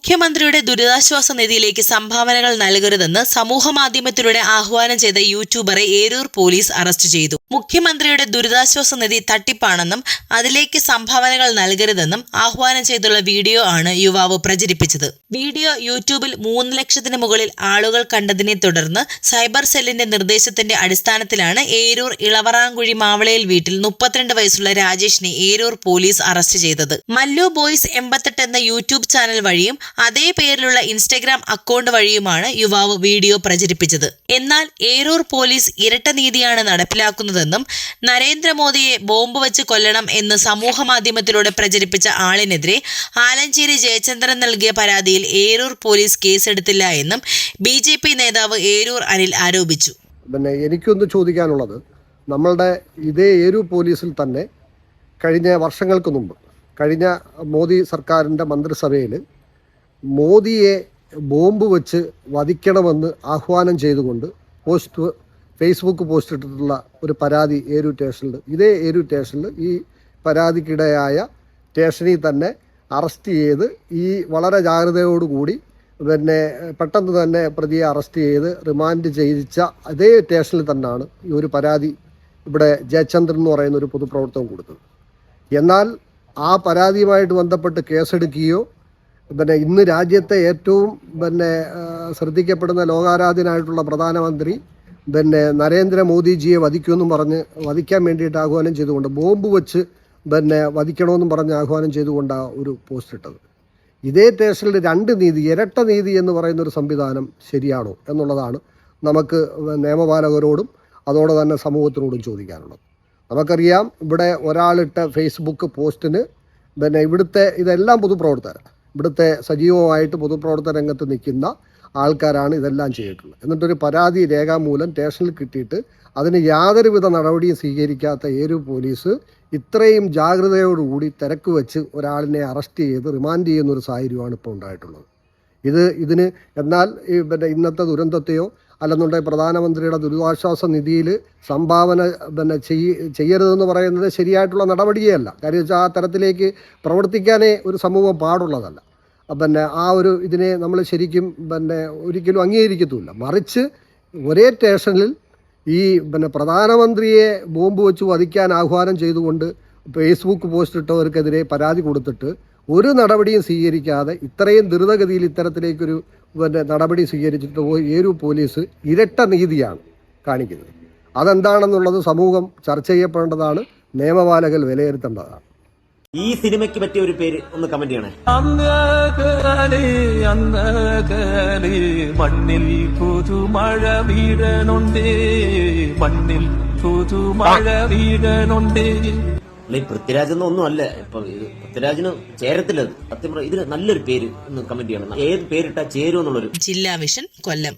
മുഖ്യമന്ത്രിയുടെ ദുരിതാശ്വാസ നിധിയിലേക്ക് സംഭാവനകൾ നൽകരുതെന്ന് സമൂഹമാധ്യമത്തിലൂടെ ആഹ്വാനം ചെയ്ത യൂട്യൂബറെ ഏരൂർ പോലീസ് അറസ്റ്റ് ചെയ്തു. മുഖ്യമന്ത്രിയുടെ ദുരിതാശ്വാസ നിധി തട്ടിപ്പാണെന്നും അതിലേക്ക് സംഭാവനകൾ നൽകരുതെന്നും ആഹ്വാനം ചെയ്തുള്ള വീഡിയോ ആണ് യുവാവ് പ്രചരിപ്പിച്ചത്. വീഡിയോ യൂട്യൂബിൽ 3 ലക്ഷത്തിന് മുകളിൽ ആളുകൾ കണ്ടതിനെ തുടർന്ന് സൈബർ സെല്ലിന്റെ നിർദ്ദേശത്തിന്റെ അടിസ്ഥാനത്തിലാണ് ഏരൂർ ഇളവറാങ്കുഴി മാവളയിൽ വീട്ടിൽ 32 വയസ്സുള്ള രാജേഷിനെ ഏരൂർ പോലീസ് അറസ്റ്റ് ചെയ്തത്. മല്ലു ബോയ്സ് 88 എന്ന യൂട്യൂബ് ചാനൽ വഴിയും അതേ പേരിലുള്ള ഇൻസ്റ്റഗ്രാം അക്കൗണ്ട് വഴിയുമാണ് യുവാവ് വീഡിയോ പ്രചരിപ്പിച്ചത്. എന്നാൽ ഏരൂർ പോലീസ് ഇരട്ട നീതിയാണ് നടപ്പിലാക്കുന്നതെന്നും നരേന്ദ്രമോദിയെ ബോംബ് വെച്ച് കൊല്ലണം എന്ന് സമൂഹ മാധ്യമത്തിലൂടെ പ്രചരിപ്പിച്ച ആളിനെതിരെ ആലഞ്ചേരി ജയചന്ദ്രൻ നൽകിയ പരാതിയിൽ ഏരൂർ പോലീസ് കേസെടുത്തില്ല എന്നും BJP നേതാവ് ഏരൂർ അനിൽ ആരോപിച്ചു. പിന്നെ എനിക്കൊന്ന് ചോദിക്കാനുള്ളത്, നമ്മളുടെ ഇതേ ഏരൂർ പോലീസിൽ തന്നെ കഴിഞ്ഞ വർഷങ്ങൾക്ക് മുമ്പ് കഴിഞ്ഞ മോദി സർക്കാരിൻ്റെ മന്ത്രിസഭയിൽ മോദിയെ ബോംബ് വെച്ച് വധിക്കണമെന്ന് ആഹ്വാനം ചെയ്തുകൊണ്ട് ഫേസ്ബുക്ക് പോസ്റ്റ് ഇട്ടിട്ടുള്ള ഒരു പരാതി ഏരൂർ സ്റ്റേഷനിൽ, ഇതേ ഏരൂർ സ്റ്റേഷനിൽ ഈ പരാതിക്കിടയായ സ്റ്റേഷനിൽ തന്നെ അറസ്റ്റ് ചെയ്ത് ഈ വളരെ ജാഗ്രതയോടുകൂടി പിന്നെ പെട്ടെന്ന് തന്നെ പ്രതിയെ അറസ്റ്റ് ചെയ്ത് റിമാൻഡ് ചെയ്യിച്ച അതേ സ്റ്റേഷനിൽ തന്നെയാണ് ഈ ഒരു പരാതി ഇവിടെ ജയചന്ദ്രൻ എന്ന് പറയുന്ന ഒരു പൊതുപ്രവർത്തകൻ കൊടുത്തത്. എന്നാൽ ആ പരാതിയുമായിട്ട് ബന്ധപ്പെട്ട് കേസെടുക്കുകയോ പിന്നെ ഇന്ന് രാജ്യത്തെ ഏറ്റവും പിന്നെ ശ്രദ്ധിക്കപ്പെടുന്ന ലോകാരാധ്യനായിട്ടുള്ള പ്രധാനമന്ത്രി പിന്നെ നരേന്ദ്രമോദിജിയെ വധിക്കുമെന്നും പറഞ്ഞ് വധിക്കാൻ വേണ്ടിയിട്ട് ആഹ്വാനം ചെയ്തുകൊണ്ട് ബോംബ് വെച്ച് പിന്നെ വധിക്കണമെന്നും പറഞ്ഞ് ആഹ്വാനം ചെയ്തുകൊണ്ടാണ് ഒരു പോസ്റ്റ് ഇട്ടത്. ഇതേ സ്റ്റേഷനിൽ 2 നീതി, ഇരട്ട നീതി എന്ന് പറയുന്നൊരു സംവിധാനം ശരിയാണോ എന്നുള്ളതാണ് നമുക്ക് നിയമപാലകരോടും അതോടെ തന്നെ സമൂഹത്തിനോടും ചോദിക്കാനുള്ളത്. നമുക്കറിയാം, ഇവിടെ ഒരാളിട്ട ഫേസ്ബുക്ക് പോസ്റ്റിന് പിന്നെ ഇവിടുത്തെ ഇതെല്ലാം പൊതുപ്രവർത്തകരാണ്, ഇവിടുത്തെ സജീവമായിട്ട് പൊതുപ്രവർത്തന രംഗത്ത് നിൽക്കുന്ന ആൾക്കാരാണ് ഇതെല്ലാം ചെയ്തിട്ടുള്ളത്. എന്നിട്ടൊരു പരാതി രേഖാമൂലം സ്റ്റേഷനിൽ കിട്ടിയിട്ട് അതിന് യാതൊരുവിധ നടപടിയും സ്വീകരിക്കാത്ത ഏരൂർ പോലീസ് ഇത്രയും ജാഗ്രതയോടുകൂടി തിരക്ക് വെച്ച് ഒരാളിനെ അറസ്റ്റ് ചെയ്ത് റിമാൻഡ് ചെയ്യുന്നൊരു സാഹചര്യമാണ് ഇപ്പോൾ ഉണ്ടായിട്ടുള്ളത്. ഇതിന് എന്നാൽ പിന്നെ ഇന്നത്തെ ദുരന്തത്തെയോ അല്ലെന്നുണ്ടെങ്കിൽ പ്രധാനമന്ത്രിയുടെ ദുരിതാശ്വാസ നിധിയിൽ സംഭാവന പിന്നെ ചെയ്യരുതെന്ന് പറയുന്നത് ശരിയായിട്ടുള്ള നടപടിയേ അല്ല. കാര്യം വെച്ചാൽ ആ തരത്തിലേക്ക് പ്രവർത്തിക്കാനേ ഒരു സമൂഹം പാടുള്ളതല്ല. പിന്നെ ആ ഒരു ഇതിനെ നമ്മൾ ശരിക്കും പിന്നെ ഒരിക്കലും അംഗീകരിക്കത്തുമില്ല. മറിച്ച് ഒരേ സ്റ്റേഷനിൽ ഈ പിന്നെ പ്രധാനമന്ത്രിയെ ബോംബ് വെച്ച് വധിക്കാൻ ആഹ്വാനം ചെയ്തുകൊണ്ട് ഫേസ്ബുക്ക് പോസ്റ്റ് ഇട്ടവർക്കെതിരെ പരാതി കൊടുത്തിട്ട് ഒരു നടപടിയും സ്വീകരിക്കാതെ ഇത്രയും ദ്രുതഗതിയിൽ ഇത്തരത്തിലേക്കൊരു പിന്നെ നടപടി സ്വീകരിച്ചിട്ട് ഏരൂർ പോലീസ് ഇരട്ട നീതിയാണ് കാണിക്കുന്നത്. അതെന്താണെന്നുള്ളത് സമൂഹം ചർച്ച ചെയ്യപ്പെടേണ്ടതാണ്, നിയമപാലകർ വിലയിരുത്തേണ്ടതാണ്. ഈ സിനിമയ്ക്ക് പറ്റിയ ഒരു പേര് ഒന്ന് കമന്റ് ചെയ്യണേ. മണ്ണിൽ പുതുമഴ വീഴനുണ്ടേ, മണ്ണിൽ പുതുമഴ വീഴനുണ്ടേ. ഈ പൃഥ്വിരാജ് ഒന്നും അല്ല, ഇപ്പൊ പൃഥ്വിരാജിന് ചേരത്തില്ലത്. സത്യം ഇതിന് നല്ലൊരു പേര് ഒന്ന് കമന്റ് ചെയ്യണം. ഏത് പേരിട്ടാ ചേരും എന്നുള്ളൊരു. ജില്ലാ വിഷൻ, കൊല്ലം.